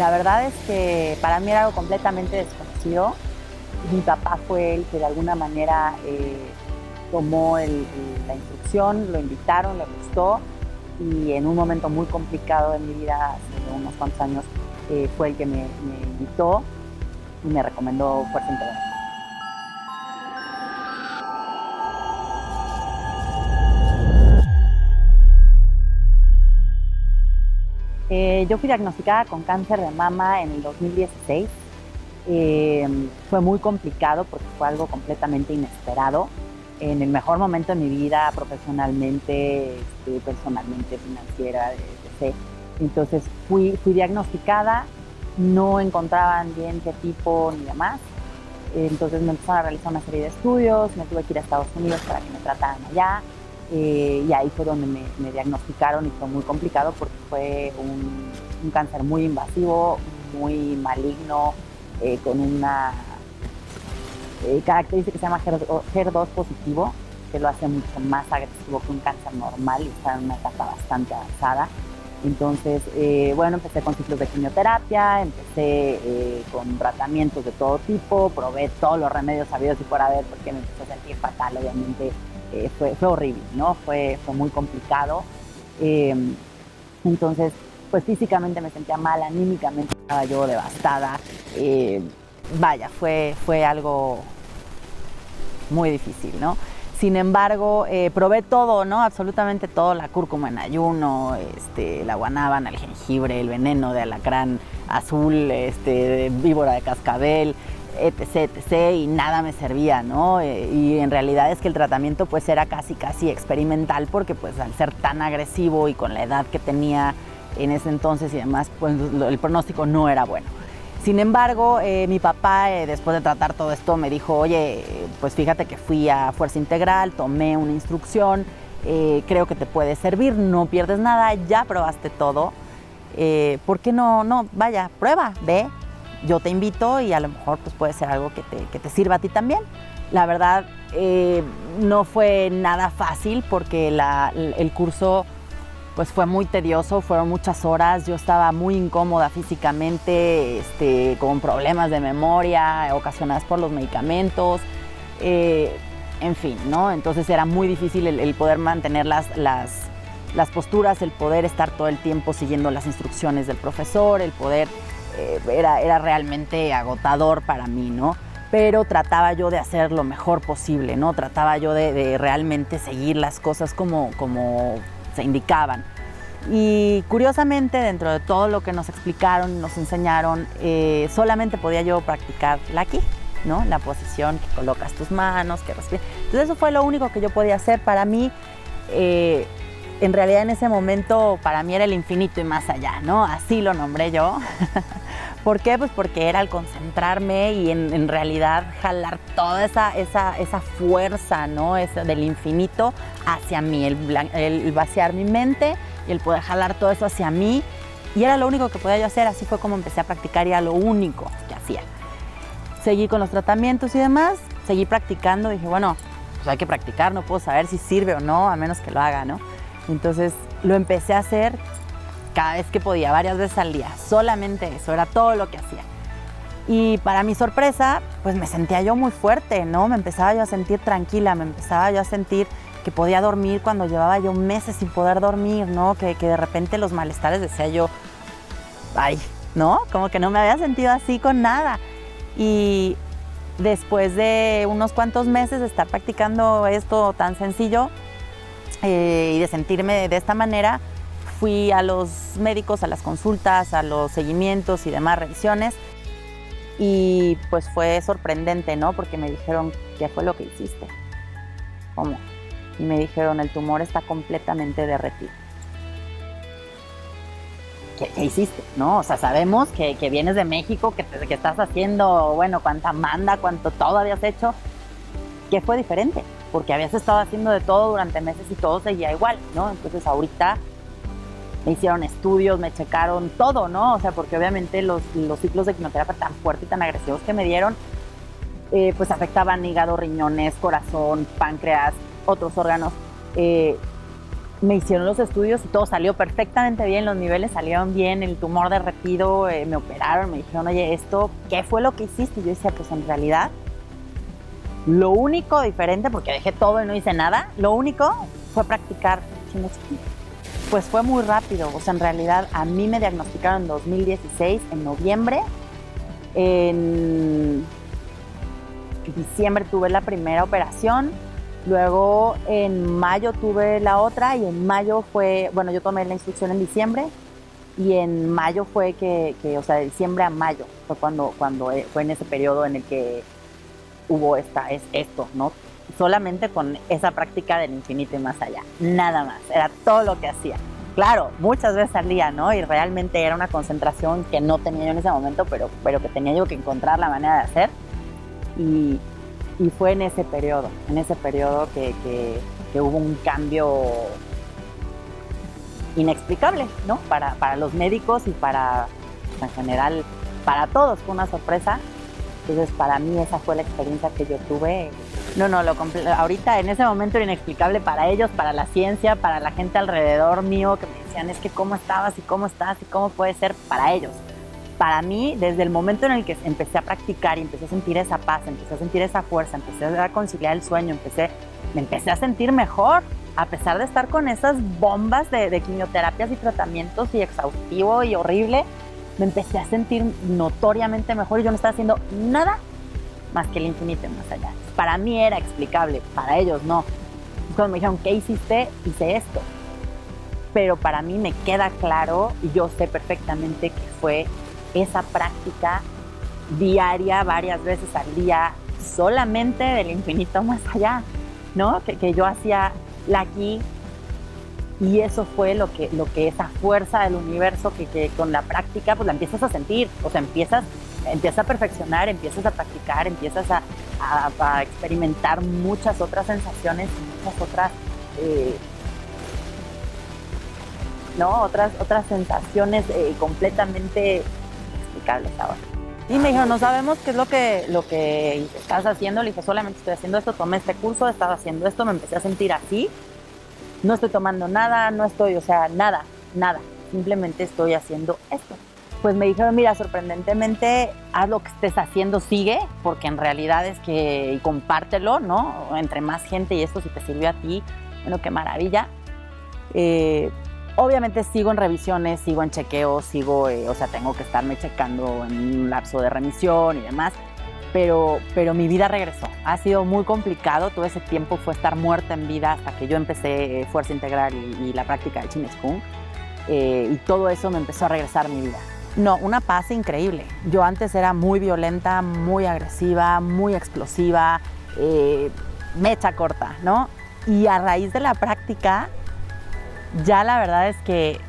La verdad es que para mí era algo completamente desconocido. Mi papá fue el que de alguna manera tomó la instrucción, lo invitaron, le gustó y en un momento muy complicado de mi vida, hace unos cuantos años, fue el que me invitó y me recomendó Fuerza Integral. Yo fui diagnosticada con cáncer de mama en el 2016. Fue muy complicado porque fue algo completamente inesperado. En el mejor momento de mi vida, profesionalmente, personalmente, financiera, etc. Entonces fui diagnosticada, no encontraban bien qué tipo ni demás. Entonces me empezaron a realizar una serie de estudios, me tuve que ir a Estados Unidos para que me trataran allá. Y ahí fue donde me diagnosticaron y fue muy complicado porque fue un cáncer muy invasivo, muy maligno, con una característica que se llama HER2 positivo, que lo hace mucho más agresivo que un cáncer normal y está en una etapa bastante avanzada. Entonces, bueno, empecé con ciclos de quimioterapia, empecé con tratamientos de todo tipo, probé todos los remedios sabidos y por haber porque me empecé a sentir fatal, obviamente. Fue horrible, ¿no? Fue muy complicado. Entonces, pues físicamente me sentía mal, anímicamente estaba yo devastada. Vaya, fue algo muy difícil, ¿no? Sin embargo, probé todo, ¿no? Absolutamente todo, la cúrcuma en ayuno, la guanábana, el jengibre, el veneno de alacrán azul, de víbora de cascabel, etc, y nada me servía, ¿no? Y en realidad es que el tratamiento pues era casi experimental porque pues al ser tan agresivo y con la edad que tenía en ese entonces y demás, pues el pronóstico no era bueno. Sin embargo, mi papá, después de tratar todo esto, me dijo, oye, pues fíjate que fui a Fuerza Integral, tomé una instrucción, creo que te puede servir, no pierdes nada, ya probaste todo, ¿por qué no? Vaya, prueba, ve, yo te invito y a lo mejor pues puede ser algo que te sirva a ti también. La verdad, no fue nada fácil porque el curso pues fue muy tedioso, fueron muchas horas, yo estaba muy incómoda físicamente, con problemas de memoria ocasionadas por los medicamentos, en fin, ¿no? Entonces era muy difícil el poder mantener las posturas, el poder estar todo el tiempo siguiendo las instrucciones del profesor, el poder, era realmente agotador para mí, ¿no? Pero trataba yo de hacer lo mejor posible, ¿no? Trataba yo de realmente seguir las cosas como se indicaban. Y curiosamente, dentro de todo lo que nos explicaron y nos enseñaron, solamente podía yo practicarla aquí, ¿no? La posición que colocas tus manos, que respiras. Entonces eso fue lo único que yo podía hacer. Para mí, en realidad en ese momento, para mí era el infinito y más allá, ¿no? Así lo nombré yo. ¿Por qué? Pues porque era el concentrarme y en realidad jalar toda esa fuerza, ¿no? Del infinito hacia mí, el vaciar mi mente y el poder jalar todo eso hacia mí. Y era lo único que podía yo hacer, así fue como empecé a practicar y era lo único que hacía. Seguí con los tratamientos y demás, seguí practicando, dije, bueno, pues hay que practicar, no puedo saber si sirve o no, a menos que lo haga, ¿no? Entonces lo empecé a hacer cada vez que podía, varias veces al día, solamente eso, era todo lo que hacía. Y para mi sorpresa, pues me sentía yo muy fuerte, ¿no? Me empezaba yo a sentir tranquila, me empezaba yo a sentir que podía dormir cuando llevaba yo meses sin poder dormir, ¿no? Que de repente los malestares decía yo, ay, ¿no? Como que no me había sentido así con nada. Y después de unos cuantos meses de estar practicando esto tan sencillo y de sentirme de esta manera, fui a los médicos, a las consultas, a los seguimientos y demás revisiones y pues fue sorprendente, ¿no? Porque me dijeron, ¿qué fue lo que hiciste? ¿Cómo? Y me dijeron, el tumor está completamente derretido. ¿Qué hiciste? ¿No? O sea, sabemos que vienes de México, que estás haciendo, bueno, cuánta manda, cuánto todo habías hecho. ¿Qué fue diferente? Porque habías estado haciendo de todo durante meses y todo seguía igual, ¿no? Entonces ahorita me hicieron estudios, me checaron todo, ¿no? O sea, porque obviamente los ciclos de quimioterapia tan fuertes y tan agresivos que me dieron, pues afectaban hígado, riñones, corazón, páncreas, otros órganos. Me hicieron los estudios y todo salió perfectamente bien, los niveles salieron bien, el tumor derretido, me operaron, me dijeron, oye, ¿qué fue lo que hiciste? Y yo decía, pues en realidad, lo único diferente, porque dejé todo y no hice nada, lo único fue practicar Chine Chikung. Pues fue muy rápido, o sea, en realidad a mí me diagnosticaron en 2016, en noviembre, en diciembre tuve la primera operación, luego en mayo tuve la otra y en mayo fue, bueno, yo tomé la instrucción en diciembre y en mayo fue o sea, de diciembre a mayo fue cuando fue en ese periodo en el que hubo esto, ¿no? Solamente con esa práctica del infinito y más allá, nada más, era todo lo que hacía. Claro, muchas veces al día, ¿no? Y realmente era una concentración que no tenía yo en ese momento, pero que tenía yo que encontrar la manera de hacer. Y fue en ese periodo que hubo un cambio inexplicable, ¿no? Para los médicos y en general, para todos, fue una sorpresa. Entonces, para mí esa fue la experiencia que yo tuve. Ahorita en ese momento era inexplicable para ellos, para la ciencia, para la gente alrededor mío que me decían, es que cómo estabas y cómo estás y cómo puede ser para ellos. Para mí, desde el momento en el que empecé a practicar y empecé a sentir esa paz, empecé a sentir esa fuerza, empecé a conciliar el sueño, me empecé a sentir mejor, a pesar de estar con esas bombas de quimioterapias y tratamientos y exhaustivo y horrible, me empecé a sentir notoriamente mejor y yo no estaba haciendo nada más que el infinito y más allá. Para mí era explicable, para ellos no. Cuando me dijeron, ¿qué hiciste? Hice esto. Pero para mí me queda claro y yo sé perfectamente que fue esa práctica diaria, varias veces al día, solamente del infinito más allá, ¿no? Que yo hacía la Qi. Y eso fue lo que esa fuerza del universo que con la práctica pues la empiezas a sentir, o sea, empiezas a perfeccionar, empiezas a practicar, empiezas a experimentar muchas otras sensaciones y muchas otras, otras sensaciones completamente explicables ahora. Y me dijeron, no sabemos qué es lo que estás haciendo. Le dije, solamente estoy haciendo esto, tomé este curso, estaba haciendo esto, me empecé a sentir así. No estoy tomando nada, nada, simplemente estoy haciendo esto. Pues me dijeron, mira, sorprendentemente, haz lo que estés haciendo, sigue, porque en realidad y compártelo, ¿no? Entre más gente y esto, si te sirvió a ti, bueno, qué maravilla. Obviamente sigo en revisiones, sigo en chequeos, tengo que estarme checando en un lapso de remisión y demás. Pero mi vida regresó. Ha sido muy complicado. Todo ese tiempo fue estar muerta en vida hasta que yo empecé Fuerza Integral y la práctica de Chine Chikung. Y todo eso me empezó a regresar a mi vida. No, una paz increíble. Yo antes era muy violenta, muy agresiva, muy explosiva, mecha corta, ¿no? Y a raíz de la práctica, ya la verdad es que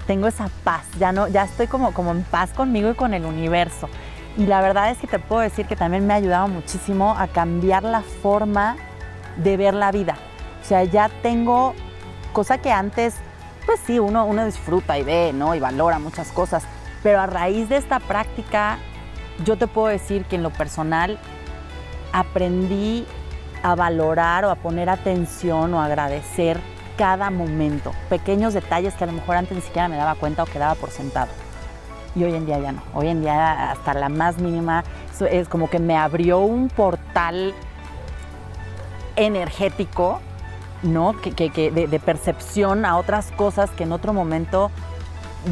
tengo esa paz. Ya estoy como en paz conmigo y con el universo. Y la verdad es que te puedo decir que también me ha ayudado muchísimo a cambiar la forma de ver la vida. O sea, ya tengo, cosa que antes, pues sí, uno disfruta y ve, ¿no? Y valora muchas cosas. Pero a raíz de esta práctica, yo te puedo decir que en lo personal aprendí a valorar o a poner atención o a agradecer cada momento. Pequeños detalles que a lo mejor antes ni siquiera me daba cuenta o quedaba por sentado. Y hoy en día ya no. Hoy en día hasta la más mínima es como que me abrió un portal energético, ¿no? De percepción a otras cosas que en otro momento,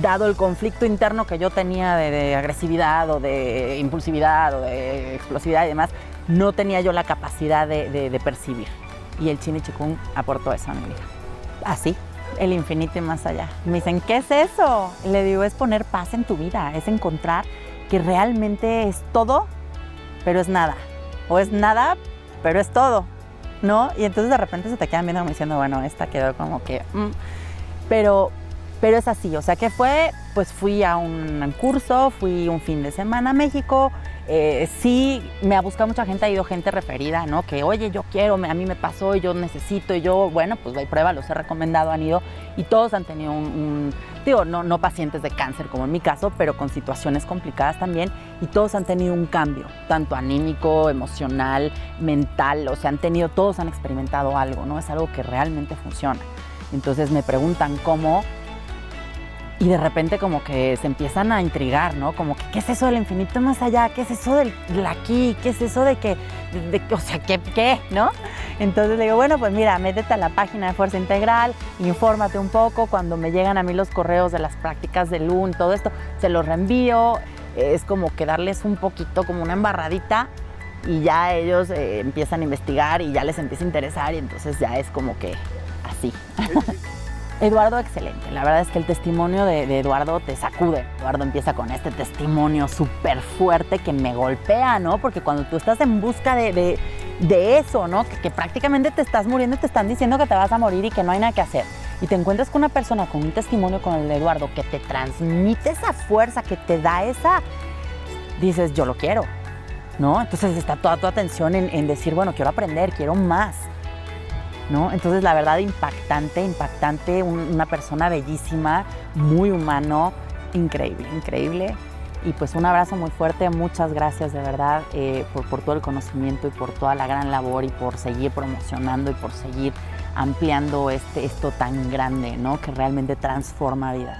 dado el conflicto interno que yo tenía de agresividad o de impulsividad o de explosividad y demás, no tenía yo la capacidad de percibir. Y el Chine Chikung aportó eso a mi vida. Así. El infinito y más allá. Me dicen, ¿qué es eso? Y le digo, es poner paz en tu vida, es encontrar que realmente es todo, pero es nada. O es nada, pero es todo, ¿no? Y entonces de repente se te quedan viendo como diciendo, bueno, esta quedó como que... Pero es así, o sea, ¿qué fue? Pues fui a un curso, fui un fin de semana a México. Sí, me ha buscado mucha gente, ha ido gente referida, ¿no? Que, oye, yo quiero, a mí me pasó y yo necesito, y yo, bueno, pues ve y prueba, los he recomendado, han ido, y todos han tenido digo, no pacientes de cáncer como en mi caso, pero con situaciones complicadas también, y todos han tenido un cambio, tanto anímico, emocional, mental, o sea, todos han experimentado algo, ¿no? Es algo que realmente funciona. Entonces me preguntan cómo y de repente como que se empiezan a intrigar, ¿no? Como que, ¿qué es eso del infinito más allá? ¿Qué es eso del aquí? ¿Qué es eso de que, o sea, qué, ¿no? Entonces le digo, bueno, pues mira, métete a la página de Fuerza Integral, infórmate un poco. Cuando me llegan a mí los correos de las prácticas de LUN, todo esto, se los reenvío. Es como que darles un poquito, como una embarradita, y ya ellos empiezan a investigar y ya les empieza a interesar, y entonces ya es como que así. Eduardo, excelente. La verdad es que el testimonio de Eduardo te sacude. Eduardo empieza con este testimonio súper fuerte que me golpea, ¿no? Porque cuando tú estás en busca de eso, ¿no? Que prácticamente te estás muriendo y te están diciendo que te vas a morir y que no hay nada que hacer. Y te encuentras con una persona con un testimonio como el de Eduardo que te transmite esa fuerza, que te da esa... Dices, yo lo quiero, ¿no? Entonces está toda tu atención en decir, bueno, quiero aprender, quiero más, ¿no? Entonces, la verdad, impactante, una persona bellísima, muy humano, increíble. Y pues un abrazo muy fuerte, muchas gracias de verdad por todo el conocimiento y por toda la gran labor y por seguir promocionando y por seguir ampliando esto tan grande, ¿no? Que realmente transforma vidas.